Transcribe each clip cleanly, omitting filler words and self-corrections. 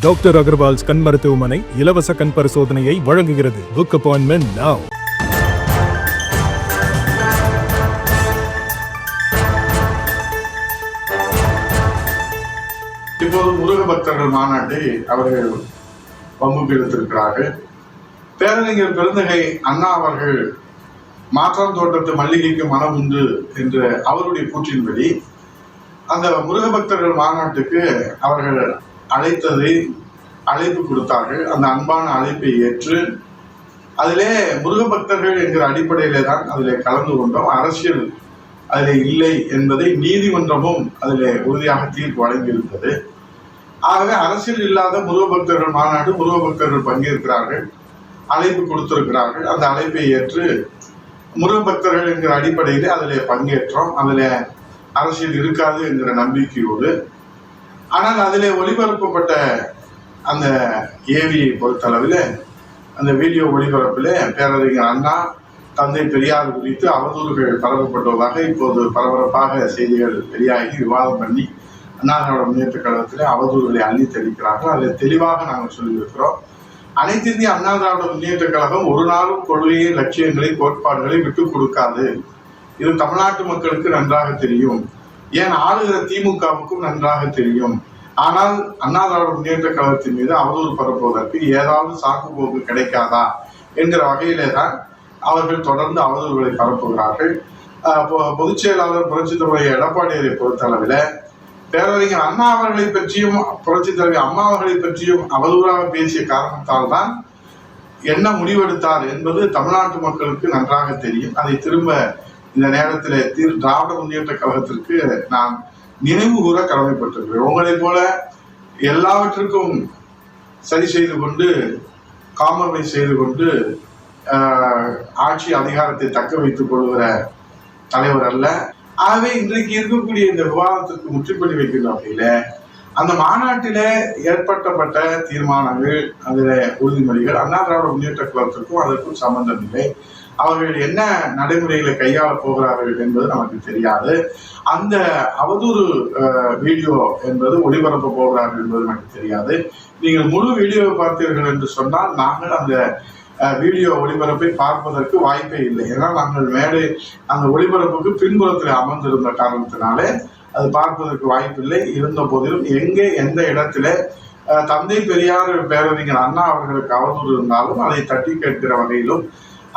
Doctor Agarwal's கண் மருத்துவமனை இலவச கண் பரிசோதனையை வழங்குகிறது. Book appointment now. இப்போது முருக பக்தர்கள் மாநாட்டை அவர்கள் வம்புக்கு இழுத்திருக்கிறார்கள். பேரறிஞர் பெருந்தகை அண்ணா அவர்கள் மாற்றான் தோட்டத்து மல்லிகைக்கு மனம் உண்டு என்ற அவருடைய கூற்றின்படி அந்த முருக பக்தர்கள் மாநாட்டுக்கு அவர்கள் அழைப்பு கொடுத்தார்கள். அந்த அன்பான அழைப்பை ஏற்று அதிலே முருக பக்தர்கள் என்கிற அடிப்படையிலே தான் அதிலே கலந்து கொண்டோம். அரசியல் அதிலே இல்லை என்பதை நீதிமன்றமும் அதிலே உறுதியாக தீர்ப்பு வழங்கியிருந்தது. ஆகவே அரசியல் இல்லாத முருக பக்தர்கள் மாநாடு முருக பக்தர்கள் பங்கேற்கிறார்கள், அழைப்பு கொடுத்திருக்கிறார்கள். அந்த அழைப்பை ஏற்று முருக பக்தர்கள் என்கிற அடிப்படையிலே அதிலே பங்கேற்றோம். அதில் அரசியல் இருக்காது என்கிற நம்பிக்கையோடு. ஆனால் அதிலே ஒளிபரப்பப்பட்ட அந்த ஏவியை பொறுத்தளவில் அந்த வீடியோ ஒளிபரப்பில் பேரறிஞர் அண்ணா, தந்தை பெரியார் குறித்து அவதூறுகள் பரப்பப்பட்டுள்ளதாக இப்போது பரபரப்பாக செய்திகள் வெளியாகி விவாதம் பண்ணி அண்ணா திராவிட முன்னேற்ற கழகத்திலே அவதூறுகளை அள்ளி தெளிக்கிறார்கள். அதில் தெளிவாக நாங்கள் சொல்லியிருக்கிறோம். அனைத்து இந்திய அண்ணா திராவிட முன்னேற்ற கழகம் ஒரு நாளும் கொள்கையை, லட்சியங்களை, கோட்பாடுகளை விட்டுக் கொடுக்காது. இது தமிழ்நாட்டு மக்களுக்கு நன்றாக தெரியும். ஏன் ஆளுகிற திமுகவுக்கும் நன்றாக தெரியும். ஆனால் அண்ணா திராவிட முன்னேற்ற கழகத்தின் மீது அவதூறு பரப்புவதற்கு ஏதாவது சாக்கு போக்கு கிடைக்காதா என்கிற வகையிலே தான் அவர்கள் தொடர்ந்து அவதூறுகளை பரப்புகிறார்கள். பொதுச் செயலாளர் புரட்சித் தலைவர் எடப்பாடியை பொறுத்தளவில் பேரறிஞர் அண்ணா அவர்களை பற்றியும் புரட்சித் தலைவர் அம்மா அவர்களை பற்றியும் அவதூறாக பேசிய காரணத்தால் தான் என்ன முடிவெடுத்தார் என்பது தமிழ்நாட்டு மக்களுக்கு நன்றாக தெரியும். அதை திரும்ப இந்த நேரத்தில் திராவிட முன்னேற்ற கழகத்திற்கு நான் நினைவு கூற கடமைப்பட்டிருக்கிறேன். உங்களைப் போல எல்லாவற்றுக்கும் சரி செய்து கொண்டு, காம்ப்ரமைஸ் செய்து கொண்டு ஆட்சி அதிகாரத்தை தக்க வைத்துக் கொள்கிற தலைவர் அல்ல. ஆகவே இன்றைக்கு இருக்கக்கூடிய இந்த விவாதத்திற்கு முற்றுப்புள்ளி வைக்கின்ற வகையில அந்த மாநாட்டில ஏற்படுத்தப்பட்ட தீர்மானங்கள், அதில் உறுதிமொழிகள் அண்ணா திராவிட முன்னேற்ற கழகத்திற்கும் அதற்கும் சம்பந்தம் இல்லை. அவர்கள் என்ன நடைமுறைகளை கையாள போகிறார்கள் என்பது நமக்கு தெரியாது. அந்த அவதூறு வீடியோ என்பது ஒளிபரப்ப போகிறார்கள் என்பது நமக்கு தெரியாது. நீங்கள் முழு வீடியோவை பார்த்தீர்கள் என்று சொன்னால் நாங்கள் அந்த வீடியோ ஒளிபரப்பை பார்ப்பதற்கு வாய்ப்பே இல்லை. ஏன்னா நாங்கள் அந்த ஒளிபரப்புக்கு பின்புறத்தில் அமர்ந்திருந்த காரணத்தினாலே அது பார்ப்பதற்கு வாய்ப்பில்லை. இருந்த போதிலும் எங்கே எந்த இடத்துல தந்தை பெரியார் பேரறிஞர் அண்ணா அவர்களுக்கு அவதூறு இருந்தாலும் அதை தட்டி கேட்கிற வகையிலும்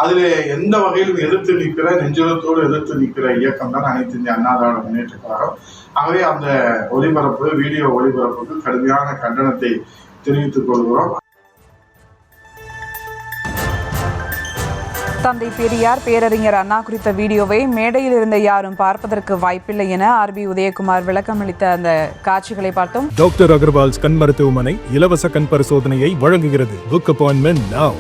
அதில் எந்த வகையிலும் எதிர்த்து நிற்கிற, நெஞ்சுரத்தோடு எதிர்த்து நிற்கிற இயக்கம் தான் அனைத்து இந்திய அண்ணா திராவிட முன்னேற்ற கழகம். ஆகவே அந்த வீடியோ ஒளிபரப்புக்கு கடுமையான கண்டனத்தை தெரிவித்துக் கொள்கிறோம். தந்தை பெரியார், பேரறிஞர் அண்ணா குறித்த வீடியோவை மேடையில் இருந்த யாரும் பார்ப்பதற்கு வாய்ப்பில்லை என ஆர்பி உதயகுமார் விளக்கமளித்த அந்த காட்சிகளை பார்த்தோம். டாக்டர் அகர்வால்ஸ் கண் மருத்துவமனை இலவச கண் பரிசோதனையை வழங்குகிறது. Book appointment now.